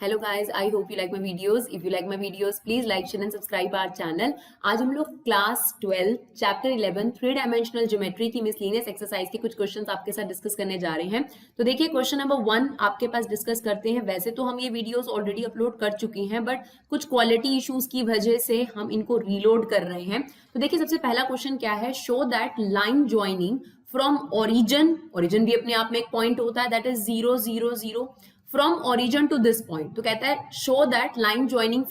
Hello guys, I hope you like my videos. If you like my videos please like share and subscribe our channel. आज हम लोग class 12 chapter 11 three dimensional geometry की miscellaneous exercise के कुछ questions आपके साथ discuss करने जा रहे हैं. तो देखिए, क्वेश्चन नंबर 1 आपके पास डिस्कस करते हैं. वैसे तो हम ये वीडियोस ऑलरेडी अपलोड कर चुकी हैं, बट कुछ क्वालिटी इश्यूज की वजह से हम इनको रीलोड कर रहे हैं. तो देखिए, सबसे पहला क्वेश्चन क्या है. Show that line joining from origin भी अपने आप में एक पॉइंट होता है, that is 0 0 0 from origin to this point. तो कहता है show that line joining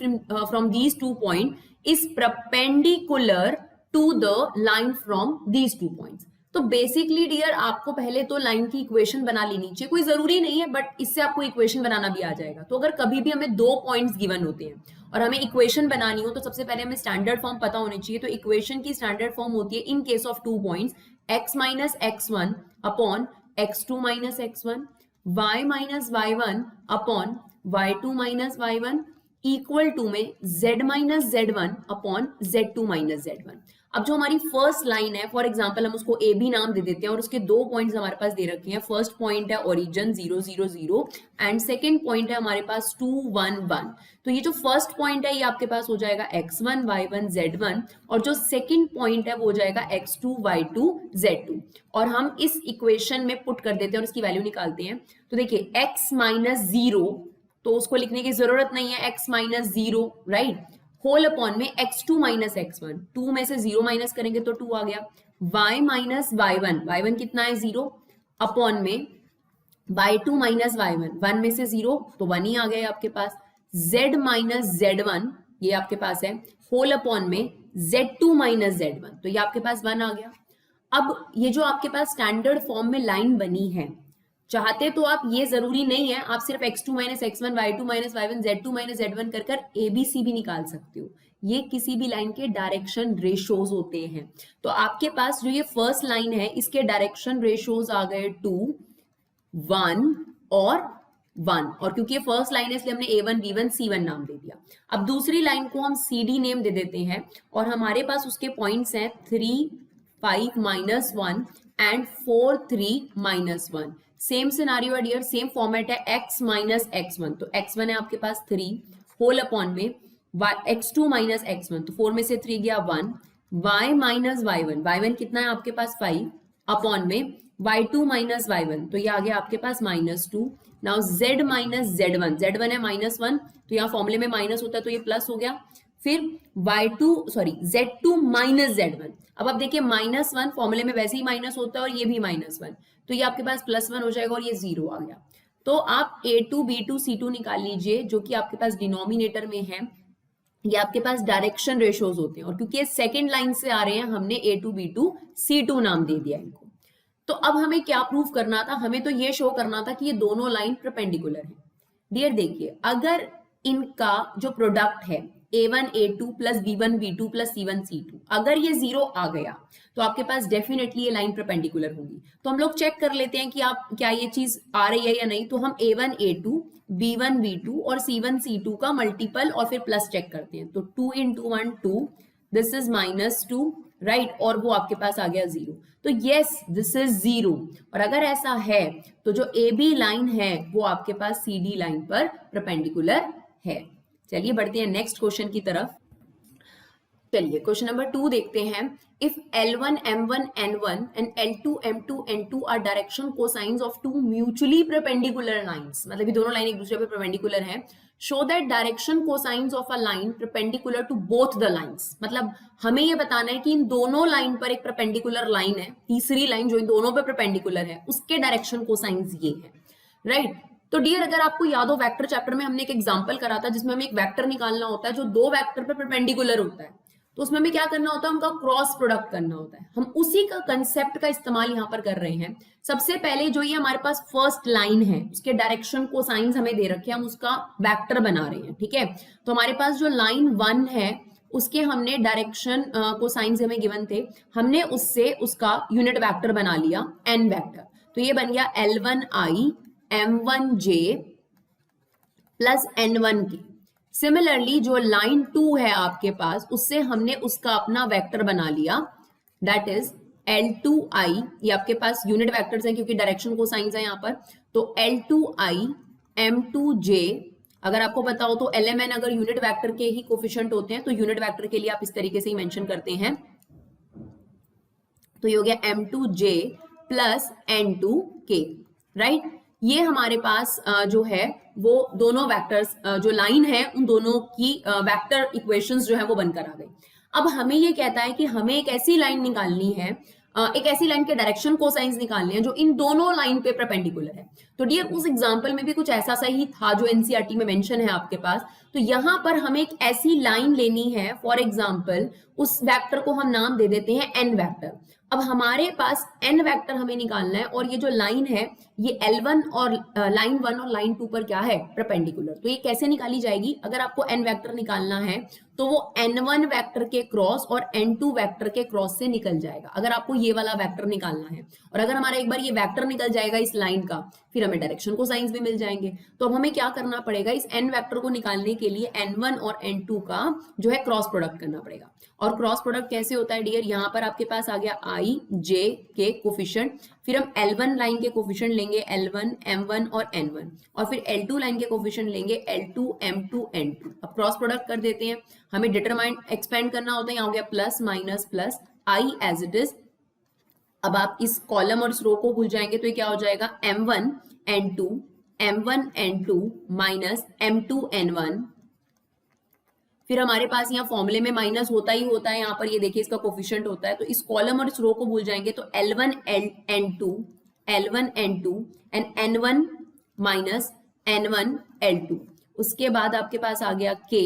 from these 2 point is perpendicular to the line from these 2 points. तो बेसिकली डियर आपको पहले तो लाइन की इक्वेशन बना लेनी चाहिए. कोई जरूरी नहीं है, बट इससे आपको इक्वेशन बनाना भी आ जाएगा. तो अगर कभी भी हमें 2 पॉइंट्स गिवन होते हैं और हमें इक्वेशन बनानी हो, तो सबसे पहले हमें स्टैंडर्ड फॉर्म पता होनी चाहिए. तो इक्वेशन की स्टैंडर्ड फॉर्म होती है in case of 2 points x minus x1 upon x2 minus x1, y minus y1 upon y2 minus y1 equal to में z minus z1 upon z2 minus z1. अब जो हमारी फर्स्ट लाइन है, for example हम उसको A B नाम दे देते हैं और उसके 2 पॉइंट्स हमारे पास दे रखे हैं. फर्स्ट पॉइंट है ओरिजिन 0 0 0 एंड सेकेंड पॉइंट है हमारे पास 2 1 1. तो ये जो फर्स्ट पॉइंट है ये आपके पास हो जाएगा x1 y1 z1 और जो सेकेंड पॉइंट है वो हो जाएगा x2 y2 z2. और हम इस इक्वेशन में पुट कर देते हैं और इसकी वैल्यू निकालते हैं. तो देखिए x माइनस 0, तो उसको लिखने की जरूरत नहीं है, x minus 0 right, whole upon में x2 माइनस x1, 2 में से 0 माइनस करेंगे तो 2 आ गया. y माइनस y1, y1 कितना है 0 अपॉन में y2 माइनस y1, 1 में से 0 तो 1 ही आ गया आपके पास. z माइनस z1 ये आपके पास है, होल अपॉन में z2 माइनस z1, तो ये आपके पास 1 आ गया. अब ये जो आपके पास स्टैंडर्ड फॉर्म में लाइन बनी है, चाहते तो आप ये जरूरी नहीं है, आप सिर्फ x2 minus x1 y2 minus y1 z2 minus z1 कर कर ABC भी निकाल सकते हो. ये किसी भी लाइन के डायरेक्शन रेशोज होते हैं. तो आपके पास जो ये फर्स्ट लाइन है इसके डायरेक्शन रेशोज आ गए 2 1 और 1, और क्योंकि ये फर्स्ट लाइन है इसलिए हमने A1 B1 C1 नाम दे दिया. अब दूसरी लाइन को हम CD नेम दे देते हैं और हमारे पास उसके पॉइंट्स हैं 3 5 minus 1 and 4 3 minus 1. Same scenario है डियर, सेम फॉर्मेट है, x माइनस x1, तो x1 है आपके पास 3 होल अपॉन में x2 माइनस x1, तो 4 में से 3 गया 1, y माइनस y1, y1 कितना है आपके पास 5 अपॉन में y2 माइनस y1, तो ये आ गया आपके पास minus 2. Now z minus z1, z1 है माइनस 1, तो यहाँ फॉर्मूले में माइनस होता है तो ये प्लस हो गया. फिर z2 माइनस z1. अब आप देखिए माइनस 1 फॉर्मूले में वैसे ही माइनस होता है और ये भी माइनस 1, तो ये आपके पास प्लस 1 हो जाएगा और ये 0 आ गया. तो आप A2 B2 C2 निकाल लीजिए जो कि आपके पास डिनोमिनेटर में है. ये आपके पास डायरेक्शन रेशोज होते हैं और क्योंकि ये सेकेंड लाइन से आ रहे हैं हमने A2 B2 C2 नाम दे दिया इनको. तो अब हमें क्या प्रूफ करना था, हमें तो ये शो करना था कि ये दोनों लाइन परपेंडिकुलर है. डियर देखिए, अगर इनका जो प्रोडक्ट है A1 A2 plus B1 B2 plus C1 C2, अगर ये 0 आ गया तो आपके पास डेफिनेटली ये लाइन परपेंडिकुलर होगी. तो हम लोग चेक कर लेते हैं कि आप क्या ये चीज आ रही है या नहीं. तो हम A1 A2 B1 B2 और C1 C2 का मल्टीपल और फिर प्लस चेक करते हैं. तो 2 into 1 2, this is minus 2 right, और वो आपके पास आ गया 0. तो यस दिस इज 0. और अगर ऐसा है तो जो AB लाइन है वो आपके पास CD लाइन पर परपेंडिकुलर है. चलिए बढ़ते हैं नेक्स्ट क्वेश्चन की तरफ. चलिए क्वेश्चन नंबर 2 देखते हैं. If L1 M1 N1 and L2 M2 N2 are direction cosines of two mutually perpendicular lines, मतलब ये दोनों लाइन एक दूसरे पे परपेंडिकुलर हैं. Show that direction cosines of a line perpendicular to both the lines. मतलब हमें ये बताना है कि इन दोनों लाइन पर एक परपेंडिकुलर लाइन है, तीसरी लाइन जो इन दोनों पे परपेंडिकुलर है उसके डायरेक्शन कोसाइंस ये है राइट. तो डियर अगर आपको याद हो वेक्टर चैप्टर में हमने एक एग्जांपल करा था जिसमें हमें एक वेक्टर निकालना होता है जो 2 वेक्टर पे परपेंडिकुलर होता है. तो उसमें हमें क्या करना होता है, उनका क्रॉस प्रोडक्ट करना होता है. हम उसी का कंसेप्ट का इस्तेमाल यहाँ पर कर रहे हैं. सबसे पहले जो ये हमारे पास फर्स्ट लाइन है उसके डायरेक्शन को साइंस हमें दे रखे हैं, हम उसका वेक्टर बना रहे हैं. ठीक है, तो हमारे पास जो लाइन 1 है उसके हमने डायरेक्शन को साइंस हमें गिवन थे, हमने उससे उसका यूनिट वेक्टर बना लिया n वेक्टर. तो ये बन गया L1I M1J plus N1K. Similarly जो लाइन 2 है आपके पास, उससे हमने उसका अपना वेक्टर बना लिया, दैट इज L2i, ये आपके पास यूनिट वेक्टर्स हैं क्योंकि डायरेक्शन को साइंस है यहाँ पर, तो L2i M2j, अगर आपको पता हो तो LMN अगर यूनिट वेक्टर के ही कोफिशिएंट होते हैं तो यूनिट वेक्टर के लिए आप इस तरीके से ही मेंशन करते हैं, तो ये हो गया M2j प्लस N2k, राइट। ये हमारे पास जो है वो दोनों वेक्टर्स जो लाइन है उन दोनों की वेक्टर इक्वेशंस जो है वो बनकर आ गई। अब हमें ये कहता है कि हमें एक ऐसी लाइन निकालनी है, एक ऐसी लाइन के डायरेक्शन कोसाइंस निकालने हैं जो इन दोनों लाइन पे परपेंडिकुलर है। तो डियर उस एग्जांपल में भी कुछ ऐसा सा ही था जो एनसीईआरटी में मेंशन है आपके पास। तो यहाँ पर हमें एक ऐसी लाइन लेनी है, फॉर एग्जांपल उस वेक्टर को हम नाम दे देते हैं एन वेक्टर। अब हमारे पास एन वेक्टर हमें निकालना है और ये जो लाइन है ये L1 और लाइन 1 और लाइन 2 पर क्या है, परपेंडिकुलर। तो ये कैसे निकाली जाएगी, अगर आपको एन वेक्टर निकालना है तो वो N1 वेक्टर के क्रॉस और N2 वेक्टर के क्रॉस से निकल जाएगा, अगर आपको ये वाला वेक्टर निकालना है। और अगर हमारा एक बार ये वेक्टर निकल जाएगा इस लाइन का, फिर हमें डायरेक्शन को साइंस भी मिल जाएंगे। तो अब हमें क्या करना पड़ेगा, इस एन वेक्टर को निकालने के लिए N1 और N2 का जो है क्रॉस प्रोडक्ट करना पड़ेगा। और क्रॉस प्रोडक्ट कैसे होता है डियर, यहाँ पर आपके पास आ गया I J के कोफिशिएंट, फिर हम L1 लाइन के कोफिशिएंट लेंगे L1 M1 और N1, और फिर L2 लाइन के कोफिशिएंट लेंगे L2 M2 N2। अब क्रॉस प्रोडक्ट कर देते हैं, हमें डिटरमाइन एक्सपेंड करना होता है, यहाँ हो गया plus minus plus I as it is. अब आप इस कॉलम और इस रो को भूल जाएंगे तो ये क्या हो जाएगा, M1 N2 M1 N2 minus M2 N1। फिर हमारे पास यहाँ फॉर्मूले में माइनस होता ही होता है, यहाँ पर ये देखिए इसका कोफिशिएंट होता है, तो इस कॉलम और इस रो को भूल जाएंगे तो L1 N2 and N1 minus N1 L2। उसके बाद आपके पास आ गया K,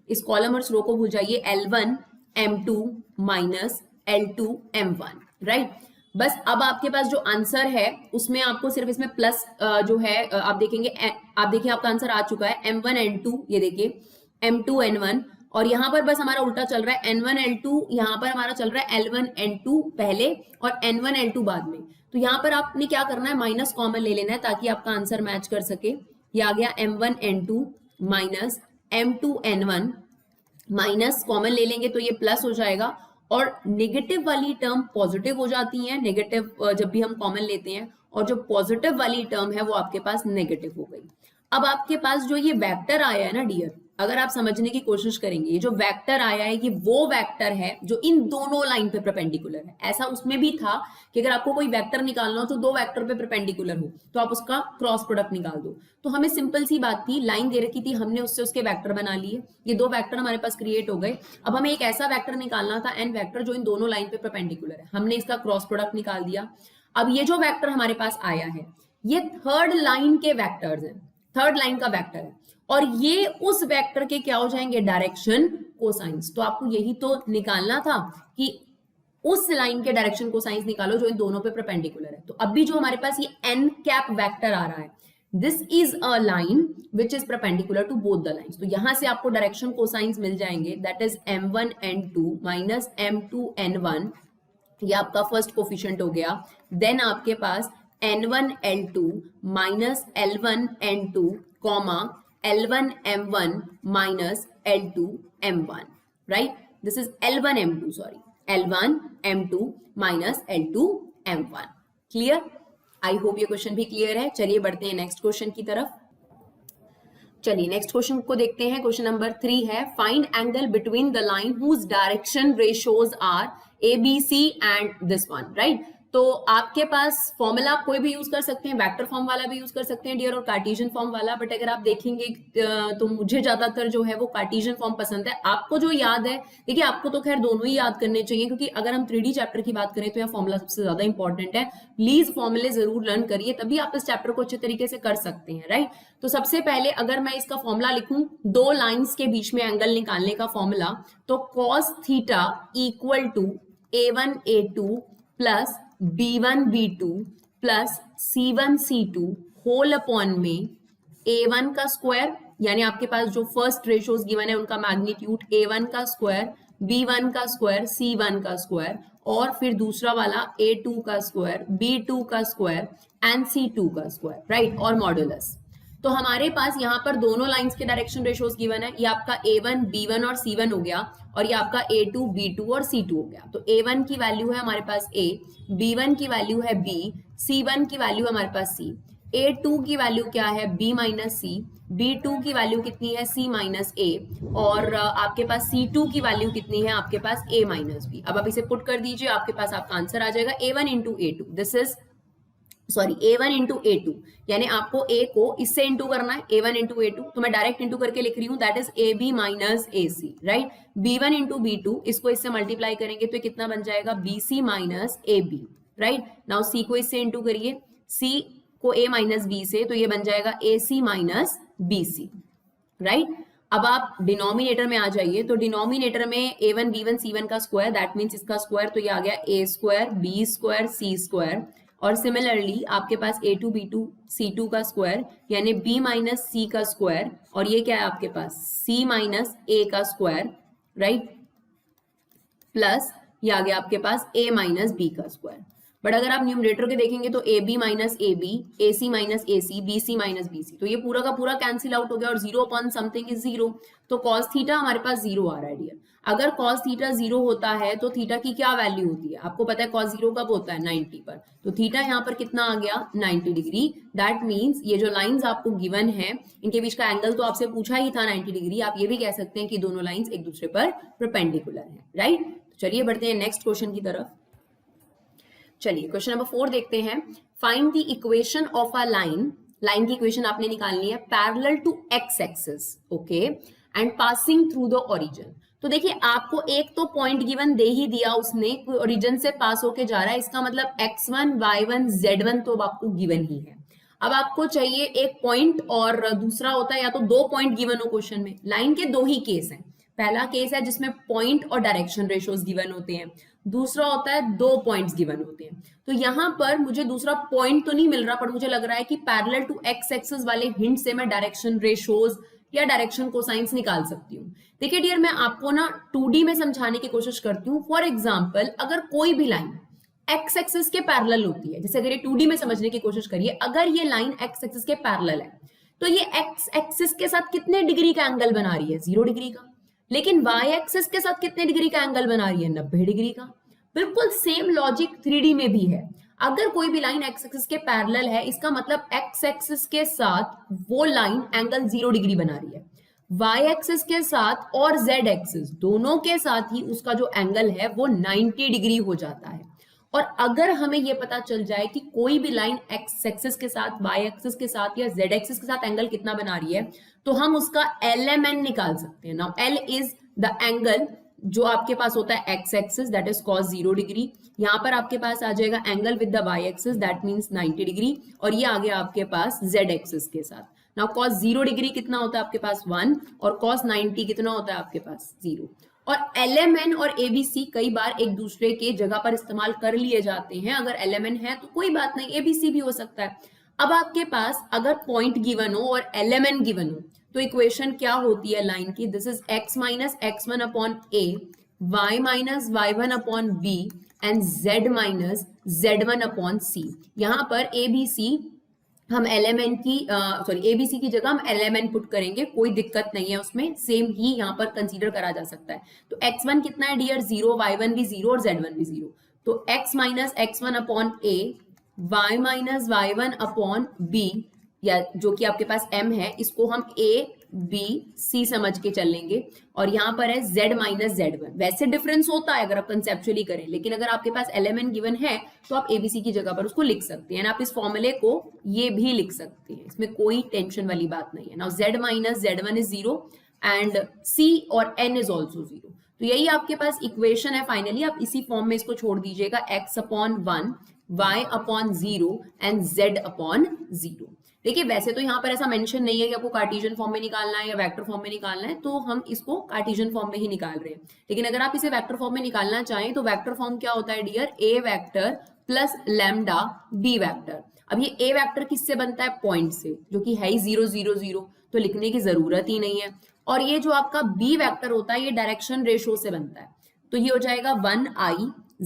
इस कॉलम और इस रो को भूल जाइए, L1 M2 minus L2 M1, right. बस अब आपके पास जो आंसर है उसमें आपको सिर्फ इसमें प्लस जो है आप देखेंगे, आप देखिए आपका आंसर आ चुका है M1 N2, ये देखिए M2 N1, और यहाँ पर बस हमारा उल्टा चल रहा है N1 L2, यहाँ पर हमारा चल रहा है L1 N2 पहले और N1 L2 बाद में। तो यहाँ पर आपने क्या करना है, माइनस कॉमन ले लेना है ताकि आपका आंसर मैच कर सके। ये आ गया M1 N2 minus M2 N1, minus common ले लेंगे तो ये प्लस हो जाएगा, और नेगेटिव वाली टर्म पॉजिटिव हो जाती है, नेगेटिव जब भी हम कॉमन लेते हैं, और जो पॉजिटिव वाली टर्म है वो आपके पास नेगेटिव हो गई। अब आपके पास जो ये वेक्टर आया है ना डियर, अगर आप समझने की कोशिश करेंगे, ये जो वेक्टर आया है ये वो वेक्टर है जो इन दोनों लाइन पे परपेंडिकुलर है। ऐसा उसमें भी था कि अगर आपको कोई वेक्टर निकालना हो तो दो वेक्टर पे परपेंडिकुलर हो तो आप उसका क्रॉस प्रोडक्ट निकाल दो। तो हमें सिंपल सी बात थी, लाइन दे रखी थी, हमने उससे उसके वेक्टर बना लिए, ये दो वेक्टर हमारे पास क्रिएट हो गए। अब हमें एक ऐसा वेक्टर निकालना था एन वेक्टर जो इन दोनों लाइन पे परपेंडिकुलर है, हमने इसका क्रॉस प्रोडक्ट निकाल दिया। अब ये जो वेक्टर हमारे पास आया है ये थर्ड लाइन के वेक्टर्स हैं, थर्ड लाइन का वेक्टर है, और ये उस वेक्टर के क्या हो जाएंगे, डायरेक्शन कोसाइंस। तो आपको यही तो निकालना था कि उस लाइन के डायरेक्शन कोसाइंस निकालो जो इन दोनों पे परपेंडिकुलर है। तो अभी जो हमारे पास ये एन कैप वेक्टर आ रहा है, this is a line which is perpendicular to both the lines. तो यहां से आपको डायरेक्शन कोसाइंस मिल जाएंगे, that is M1 N2 minus M2 N1, ये आपका फर्स्ट कोफिशिएंट हो गया। देन आपके पास N1 L2 minus L1 N2 comma L1 M1 minus L2 M1, right? This is L1 M2, sorry, L1 M2 minus L2 M1. Clear? I hope ये question भी clear है। चलिए बढ़ते हैं नेक्स्ट क्वेश्चन की तरफ। चलिए नेक्स्ट क्वेश्चन को देखते हैं। क्वेश्चन नंबर 3 है, find angle between the line whose direction ratios are ABC and this one, right. तो आपके पास फॉर्मूला आप कोई भी यूज कर सकते हैं, वेक्टर फॉर्म वाला भी यूज कर सकते हैं डियर, और कार्टेशियन फॉर्म वाला। बट अगर आप देखेंगे तो मुझे ज्यादातर जो है वो कार्टेशियन फॉर्म पसंद है। आपको जो याद है, देखिए आपको तो खैर दोनों ही याद करने चाहिए, क्योंकि अगर हम 3D चैप्टर की बात करें तो यह फॉर्मूला सबसे ज्यादा इंपॉर्टेंट है। प्लीज फॉर्मूले जरूर लर्न करिए, तभी आप इस चैप्टर को अच्छे तरीके से कर सकते हैं, राइट। तो सबसे पहले अगर मैं इसका फॉर्मूला लिखूं, दो लाइंस के बीच में एंगल निकालने का फॉर्मूला, तो cos theta equal to A1 A2 plus B1 B2 plus C1 C2 whole upon में A1 का स्क्वायर, यानी आपके पास जो फर्स्ट रेशियोज गिवन है उनका मैग्नीट्यूड, A1 का स्क्वायर, B1 का स्क्वायर, C1 का स्क्वायर, और फिर दूसरा वाला A2 का स्क्वायर, B2 का स्क्वायर एंड C2 का स्क्वायर, राइट, और मॉडुलस। तो हमारे पास यहाँ पर दोनों लाइंस के डायरेक्शन रेशोज गिवन है, ये आपका A1 B1 और C1 हो गया और ये आपका A2 B2 और C2 हो गया। तो A1 की वैल्यू है हमारे पास A, B1 की वैल्यू है B, C1 की वैल्यू है हमारे पास C, A2 की वैल्यू क्या है B माइनस C, B2 की वैल्यू कितनी है C माइनस A और आपके पास C2 की वैल्यू कितनी है आपके पास A माइनस B। अब आप इसे पुट कर दीजिए, आपके पास आपका आंसर आ जाएगा A1 into A2, this is A1 into A2, यानी आपको A को इससे इंटू करना है A1 इंटू A2, तो मैं डायरेक्ट इंटू करके लिख रही हूँ, that is AB minus AC, right. B1 into B2, इसको इससे मल्टीप्लाई करेंगे तो कितना बन जाएगा BC minus AB, right. Now C को इससे इंटू करिए, C को A माइनस B से, तो ये बन जाएगा AC माइनस BC, राइट। अब आप डिनोमिनेटर में आ जाइए, तो डिनोमिनेटर में A1 B1 C1 का स्क्वायर, दैट मीन्स इसका स्क्वायर, तो ये आ गया A square B square C square, और सिमिलरली आपके पास A2 B2 C2 का स्क्वायर यानी B माइनस C का स्क्वायर, और ये क्या है आपके पास C माइनस A का स्क्वायर, राइट, प्लस ये आ गया आपके पास A माइनस B का स्क्वायर। बट अगर आप न्यूमरेटर के देखेंगे तो AB minus AB, AC minus AC, BC minus BC, तो ये पूरा का पूरा कैंसिल आउट हो गया और 0 अपॉन समथिंग इज 0, तो cos थीटा हमारे पास 0 आ रहा है डियर। अगर cos थीटा 0 होता है तो थीटा की क्या वैल्यू होती है, आपको पता है cos 0 कब होता है 90 पर, तो थीटा यहाँ पर कितना आ गया 90 डिग्री। दैट मीन्स ये जो लाइंस आपको गिवन है इनके बीच का एंगल तो आपसे पूछा ही था 90 डिग्री, आप ये भी कह सकते हैं कि दोनों लाइंस एक दूसरे पर परपेंडिकुलर है, राइट। चलिए बढ़ते हैं नेक्स्ट क्वेश्चन की तरफ। चलिए क्वेश्चन नंबर 4 देखते हैं। Find the equation of a line, line की इक्वेशन आपने निकालनी है parallel to x axis, okay, and passing through the origin. तो देखिए आपको एक तो पॉइंट गिवन दे ही दिया उसने, कोई ओरिजिन से पास होके जा रहा है, इसका मतलब x1 y1 z1 तो अब आपको गिवन ही है। अब आपको चाहिए एक पॉइंट और दूसरा होता है या तो दो पॉइंट गिवन हो क्वेश्चन में। लाइन के दो ही केस हैं, पहला केस है जिसमें पॉइंट और डायरेक्शन रेशोज गिवन होते हैं, दूसरा होता है दो पॉइंट्स गिवन होते हैं। तो यहां पर मुझे दूसरा पॉइंट तो नहीं मिल रहा, पर मुझे लग रहा है कि पैरेलल टू एक्स एक्सिस वाले हिंट से मैं डायरेक्शन रेशोज या डायरेक्शन कोसाइंस निकाल सकती हूँ। देखिए डियर, मैं आपको ना 2D में समझाने की कोशिश करती हूँ। फॉर एग्जाम्पल अगर कोई भी लाइन एक्स एक्सिस के पैरेलल होती है, जैसे अगर ये 2D में समझने की कोशिश करिए, अगर ये लाइन एक्स एक्सिस के पैरेलल है तो ये एक्स एक्सिस के साथ कितने डिग्री का एंगल बना रही है 0 डिग्री का, लेकिन वाई एक्सिस के साथ कितने डिग्री का एंगल बना रही है 90 डिग्री का। बिल्कुल सेम लॉजिक 3D में भी है। अगर कोई भी लाइन एक्स एक्सिस के पैरेलल है, इसका मतलब एक्स एक्सिस के साथ वो लाइन एंगल 0 डिग्री बना रही है, वाई एक्सिस के साथ और जेड एक्सिस दोनों के साथ ही उसका जो एंगल है वो 90 डिग्री हो जाता है। और अगर हमें यह पता चल जाए कि कोई भी लाइन एक्स एक्सिस के साथ, वाई एक्सिस के साथ या जेड एक्सिस के साथ एंगल कितना बना रही है, तो हम उसका LMN निकाल सकते हैं। Now L is the angle जो आपके पास होता है x axis, that is cos 0 degree, यहाँ पर आपके पास आ जाएगा angle with the y axis, that means 90 degree, और ये आ गया आपके पास जेड एक्सिस के साथ। नाउ cos 0 डिग्री कितना होता है आपके पास 1, और cos 90 कितना होता है आपके पास 0। और LMN और ABC कई बार एक दूसरे के जगह पर इस्तेमाल कर लिए जाते हैं। अगर LMN है तो कोई बात नहीं, ABC भी हो सकता है। अब आपके पास अगर पॉइंट गिवन हो और LMN गिवन हो तो इक्वेशन क्या होती है लाइन की, this is x minus x1 upon a, y minus y1 upon b and z minus z1 upon c। यहाँ पर ABC हम LMN की ABC की जगह हम LMN पुट करेंगे, कोई दिक्कत नहीं है उसमें, सेम ही यहाँ पर कंसीडर करा जा सकता है। तो x1 कितना है डियर 0, y1 भी 0 और z1 भी 0, तो x minus x1 upon a, y minus y1 upon b, या जो कि आपके पास m है, इसको हम a b c समझ के चलेंगे, और यहाँ पर है z माइनस z1। वैसे डिफरेंस होता है अगर आप कंसेप्चुअली करें, लेकिन अगर आपके पास LMN गिवन है तो आप ABC की जगह पर उसको लिख सकते हैं। आप इस फॉर्मूले को ये भी लिख सकते हैं, इसमें कोई टेंशन वाली बात नहीं है। Now z minus z1 is 0 and c और n इज ऑल्सो 0, तो यही आपके पास इक्वेशन है। फाइनली आप इसी फॉर्म में इसको छोड़ दीजिएगा, x upon 1, y upon 0 and z upon 0। देखिए वैसे तो यहाँ पर ऐसा मेंशन नहीं है कि आपको कार्टेशियन फॉर्म में निकालना है या वेक्टर फॉर्म में निकालना है, तो हम इसको कार्टेशियन फॉर्म में ही निकाल रहे हैं। लेकिन अगर आप इसे वेक्टर फॉर्म में निकालना चाहें तो वेक्टर फॉर्म क्या होता है dear, a vector plus lambda b vector. अब ये a वेक्टर किससे बनता है, पॉइंट से, जो कि है ही 0 0 0, तो लिखने की जरूरत ही नहीं है। और ये जो आपका b वेक्टर होता है ये डायरेक्शन रेशो से बनता है, तो ये हो जाएगा 1i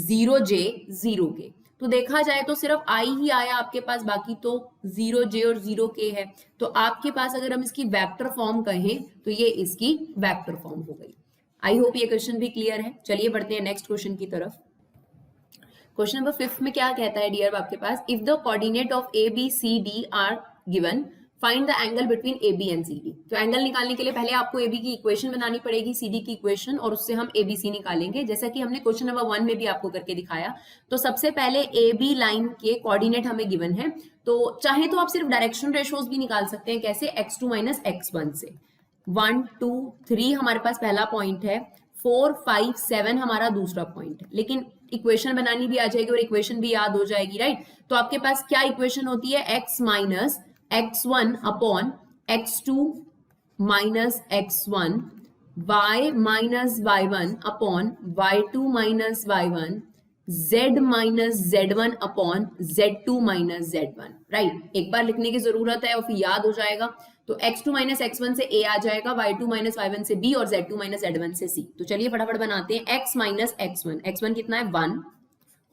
0j 0k। तो देखा जाए तो सिर्फ आई ही आया आपके पास, बाकी तो 0j और 0k है। तो आपके पास अगर हम इसकी वेक्टर फॉर्म कहें तो ये इसकी वेक्टर फॉर्म हो गई। आई होप ये क्वेश्चन भी क्लियर है। चलिए बढ़ते हैं नेक्स्ट क्वेश्चन की तरफ। क्वेश्चन नंबर 5 में क्या कहता है डियर आपके पास, if the coordinate of A B C D are given find the angle between A B and C D. तो एंगल निकालने के लिए पहले आपको ए बी की इक्वेशन बनानी पड़ेगी, सी डी की इक्वेशन, और उससे हम ए बी सी निकालेंगे, जैसा कि हमने क्वेश्चन नंबर 1 में भी आपको करके दिखाया। तो सबसे पहले ए बी लाइन के कोऑर्डिनेट हमें गिवन है, तो चाहे तो आप सिर्फ डायरेक्शन रेशोज भी निकाल सकते हैं। कैसे? x2 माइनस x1 से। 1 2 3 हमारे पास पहला पॉइंट है, 4 5 7 हमारा दूसरा पॉइंट है, लेकिन इक्वेशन बनानी भी आ जाएगी और इक्वेशन भी याद हो जाएगी, राइट। तो आपके पास क्या इक्वेशन होती है, x minus x1 upon x2 minus x1, y minus y1 upon y2 minus y1, z minus z1 upon z2 minus z1, right. एक बार लिखने की जरूरत है और फिर याद हो जाएगा। तो x2 माइनस x1 से a आ जाएगा, y2 माइनस y1 से b और z2 माइनस z1 से c। तो चलिए फटाफट बनाते हैं। x माइनस x1, x1 कितना है 1,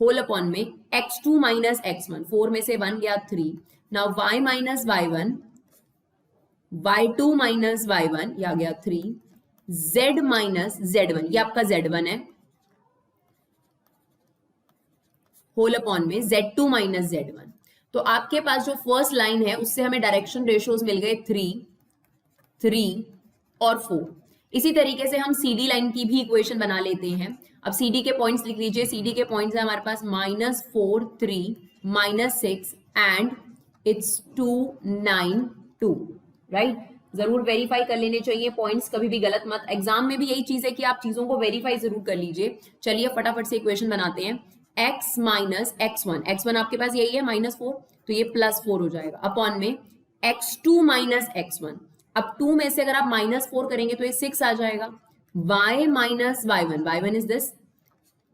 होल अपॉन में x2 माइनस x1, 4 में से 1 गया 3। Now y minus y1, y2 minus y1 या गया 3, z माइनस z1, ये आपका z1 है, होल अपॉन में z2 माइनस z1। तो आपके पास जो फर्स्ट लाइन है उससे हमें डायरेक्शन रेशियोज मिल गए 3 3 और 4। इसी तरीके से हम CD लाइन की भी इक्वेशन बना लेते हैं। अब CD के पॉइंट्स लिख लीजिए। CD के पॉइंट्स है हमारे पास -4 3 -6 एंड इट्स 2 9 2, राइट। जरूर वेरीफाई कर लेने चाहिए पॉइंट्स, कभी भी गलत मत। एग्जाम में भी यही चीज है कि आप चीजों को वेरीफाई जरूर कर लीजिए। चलिए फटाफट से इक्वेशन बनाते हैं। x माइनस x1, x1 आपके पास यही है -4, तो ये +4 हो जाएगा, अपॉन में x2 माइनस x1। अब 2 में से अगर आप -4 करेंगे तो ये 6 आ जाएगा। y minus y1, y1 is this,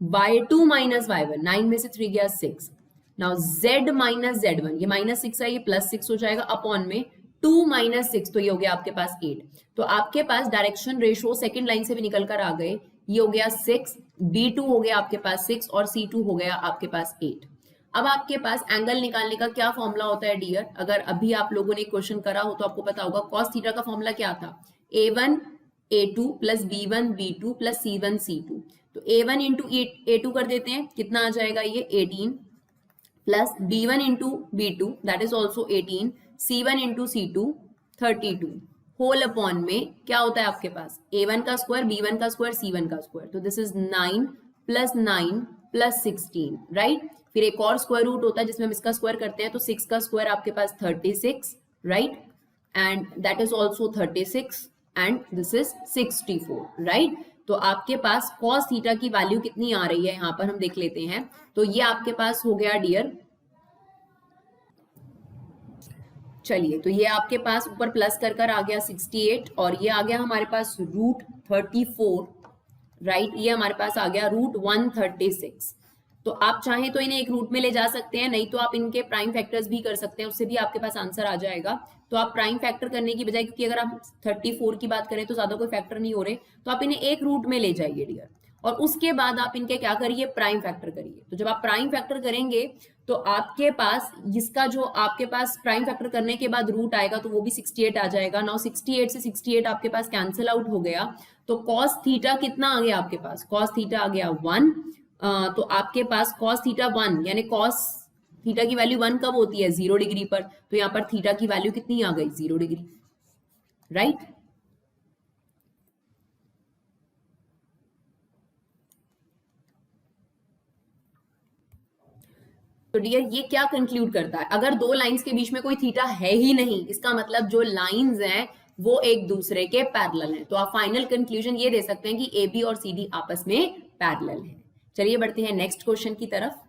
y2 minus y1, 9 में से 3 गया 6। नाउ z माइनस z1, ये -6 है, ये +6 हो जाएगा, अपॉन में 2 माइनस 6, तो ये हो गया आपके पास 8। तो आपके पास डायरेक्शन रेशो सेकंड लाइन से भी निकल कर आ गए। ये हो गया 6, B2 हो गया आपके पास 6 और C2 हो गया आपके पास 8। अब आपके पास एंगल निकालने का क्या फॉर्मूला होता है डियर? अगर अभी आप लोगों ने क्वेश्चन करा हो तो आपको पता होगा, कॉस थीटा का फॉर्मूला क्या था, A1 A2 plus B1 B2 plus C1 C2। तो A1 इंटू A2 कर देते हैं, कितना आ जाएगा ये 18, plus B1 into B2 that is also 18, C1 into C2 32, whole upon में क्या होता है आपके पास A1 का स्क्वायर, B1 का स्क्वायर, C1 का स्क्वायर। तो this is 9 plus 9 plus 16, right. फिर एक और स्क्वायर रूट होता है जिसमें हम इसका स्क्वायर करते हैं, तो 6 का स्क्वायर आपके पास 36, right, and that is also 36 and this is 64, right. तो आपके पास cos थीटा की वैल्यू कितनी आ रही है यहाँ पर हम देख लेते हैं। तो ये आपके पास हो गया डियर, चलिए तो ये आपके पास ऊपर प्लस कर आ गया 68 और ये आ गया हमारे पास √34, राइट। ये हमारे पास आ गया √136। तो आप चाहें तो इन्हें एक रूट में ले जा सकते हैं, नहीं तो आप इनके प्राइम फैक्टर्स भी कर सकते हैं, उससे भी आपके पास आंसर आ जाएगा। तो आप प्राइम फैक्टर करने की बजाय, क्योंकि अगर आप 34 की बात करें तो ज्यादा कोई फैक्टर नहीं हो रहे, तो आप इन्हें एक रूट में ले जाइए डियर, और उसके बाद आप इनके क्या करिए, प्राइम फैक्टर करिए। तो जब आप प्राइम फैक्टर करेंगे तो आपके पास इसका जो आपके पास प्राइम फैक्टर करने के बाद रूट आएगा तो वो भी 68 आ जाएगा। नाउ 68 से 68 आपके पास कैंसिल आउट हो गया, तो कॉस थीटा कितना आ गया आपके पास, कॉस थीटा आ गया 1। तो आपके पास कॉस थीटा 1, यानी कॉस थीटा की वैल्यू 1 कब होती है, 0 डिग्री पर। तो यहाँ पर थीटा की वैल्यू कितनी आ गई, 0 डिग्री, राइट। तो डियर ये क्या कंक्लूड करता है, अगर दो लाइंस के बीच में कोई थीटा है ही नहीं, इसका मतलब जो लाइंस हैं वो एक दूसरे के पैरेलल हैं। तो आप फाइनल कंक्लूजन ये दे सकते हैं कि ए बी और सी डी आपस में पैरेलल हैं। चलिए बढ़ते हैं नेक्स्ट क्वेश्चन की तरफ।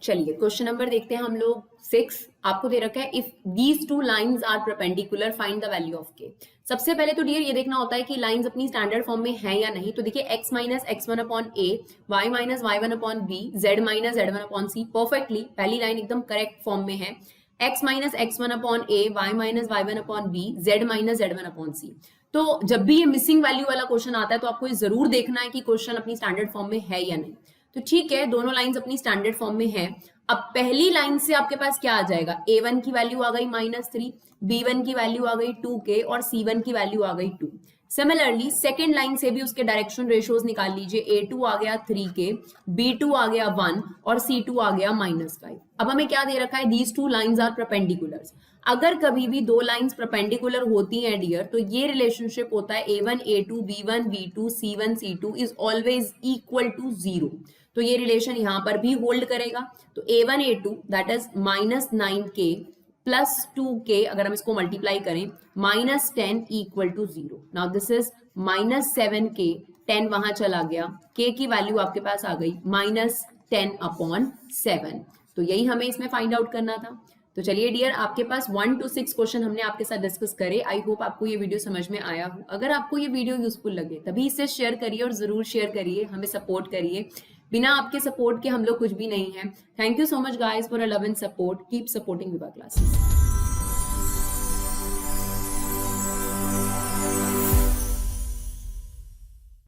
चलिए क्वेश्चन नंबर देखते हैं हम लोग 6। आपको दे रखा है if these two lines are perpendicular find the value of k. सबसे पहले तो डियर ये देखना होता है कि लाइंस अपनी स्टैंडर्ड फॉर्म में है या नहीं। तो देखिए x minus x1 upon a, y minus y1 upon b, z minus z1 upon c, perfectly पहली लाइन एकदम करेक्ट फॉर्म में है। x minus x1 upon a, y minus y1 upon b, z minus z1 upon c। तो जब भी ये missing value वाला question आता है तो आपको ये जरूर देखना है कि क्वेश्चन अपनी स्टैंडर्ड फॉर्म में है या नहीं। तो ठीक है, दोनों लाइंस अपनी स्टैंडर्ड फॉर्म में है। अब पहली लाइन से आपके पास क्या आ जाएगा, a1 की वैल्यू आ गई -3, b1 की वैल्यू आ गई 2k और c1 की वैल्यू आ गई 2। सिमिलरली सेकेंड लाइन से भी उसके डायरेक्शन रेशियोज निकाल लीजिए, a2 आ गया 3k, b2 आ गया 1 और c2 आ गया -5। अब हमें क्या दे रखा है, these two lines are perpendiculars. अगर कभी भी दो लाइंस परपेंडिकुलर होती हैं डियर, तो ये रिलेशनशिप होता है a1 a2 b1 b2 c1 c2 is always equal to 0। तो ये रिलेशन यहां पर भी होल्ड करेगा। तो a1 a2 that is -9k plus 2k, अगर हम इसको मल्टीप्लाई करें, -10 equal to 0। Now this is -7k, 10 वहां चला गया, k की वैल्यू आपके पास आ गई -10/7। तो यही हमें इसमें फाइंड आउट करना था। तो चलिए डियर, आपके पास 1 to 6 क्वेश्चन हमने आपके साथ डिस्कस करे। आई होप आपको ये वीडियो समझ में आया हो। अगर आपको ये वीडियो यूजफुल लगे तभी इसे शेयर करिए और जरूर शेयर करिए, हमें सपोर्ट करिए। बिना आपके सपोर्ट के हम लोग कुछ भी नहीं है। Thank you so much guys for your love and support. Keep supporting Vibha classes.